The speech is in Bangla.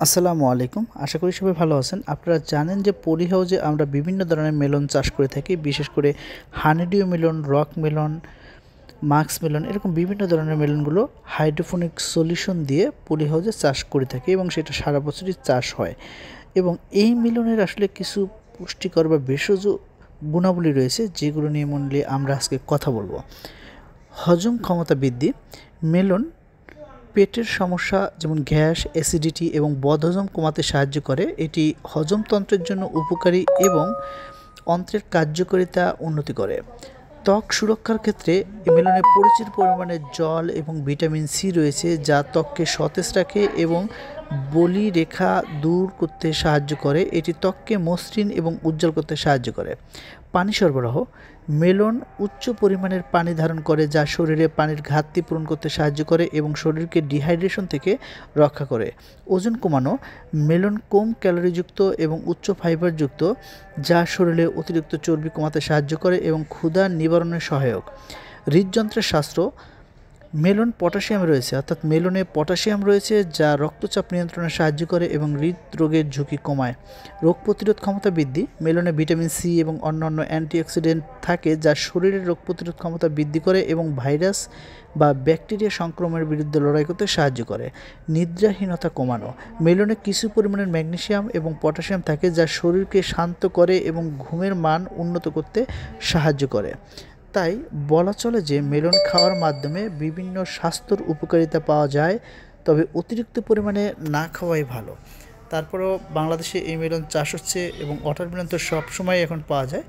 আসসালামু আলাইকুম। আশা করি সবাই ভালো আছেন। আপনারা জানেন যে পলি হাউসে আমরা বিভিন্ন ধরনের মেলন চাষ করে থাকি। বিশেষ করে হানিডিউ মেলন, রক মেলন, মাক্স মেলন এরকম বিভিন্ন ধরনের মেলনগুলো হাইড্রোপনিক সলিউশন দিয়ে পলি হাউসে চাষ করে থাকি এবং সেটা সারা বছরই চাষ হয়। এবং এই মেলনের আসলে কিছু পুষ্টিকর বা ভেষজ গুণাবলী রয়েছে যেগুলো নিয়ে মূলে আমরা আজকে কথা বলবো। হজম ক্ষমতা বৃদ্ধি। মেলন পেটের সমস্যা যেমন গ্যাস, অ্যাসিডিটি এবং বদহজম কমাতে সাহায্য করে। এটি হজমতন্ত্রের জন্য উপকারী এবং অন্ত্রের কার্যকারিতা উন্নতি করে। ত্বক সুরক্ষার ক্ষেত্রে মেলনে প্রচুর পরিমাণে জল এবং ভিটামিন সি রয়েছে যা ত্বককে সতেজ রাখে এবং বলিরেখা দূর করতে সাহায্য করে। এটি ত্বককে মসৃণ এবং উজ্জ্বল করতে সাহায্য করে। পানি সরবরাহ। মেলন উচ্চ পরিমাণের পানি ধারণ করে যা শরীরে পানির ঘাটতি পূরণ করতে সাহায্য করে এবং শরীরকে ডিহাইড্রেশন থেকে রক্ষা করে। ওজন কমানো। মেলন কম ক্যালোরিযুক্ত এবং উচ্চ ফাইবারযুক্ত যা শরীরে অতিরিক্ত চর্বি কমাতে সাহায্য করে এবং ক্ষুধা নিবারণে সহায়ক। হৃদযন্ত্রের স্বাস্থ্য। মেলন পটাশিয়াম রয়েছে, অর্থাৎ মেলনে পটাশিয়াম রয়েছে যা রক্তচাপ নিয়ন্ত্রণে সাহায্য করে এবং হৃদরোগের ঝুঁকি কমায়। রোগ প্রতিরোধ ক্ষমতা বৃদ্ধি। মেলনে ভিটামিন সি এবং অন্যান্য অ্যান্টিঅক্সিডেন্ট থাকে যা শরীরের রোগ প্রতিরোধ ক্ষমতা বৃদ্ধি করে এবং ভাইরাস বা ব্যাকটেরিয়া সংক্রমণের বিরুদ্ধে লড়াই করতে সাহায্য করে। নিদ্রাহীনতা কমানো। মেলনে কিছু পরিমাণের ম্যাগনেসিয়াম এবং পটাশিয়াম থাকে যা শরীরকে শান্ত করে এবং ঘুমের মান উন্নত করতে সাহায্য করে। তাই বলা চলে যে মেলন খাওয়ার মাধ্যমে বিভিন্ন স্বাস্থ্যর উপকারিতা পাওয়া যায়, তবে অতিরিক্ত পরিমাণে না খাওয়াই ভালো। তারপরেও বাংলাদেশে এই মেলন চাষ হচ্ছে এবং ওয়াটারমেলন তো সবসময় এখন পাওয়া যায়।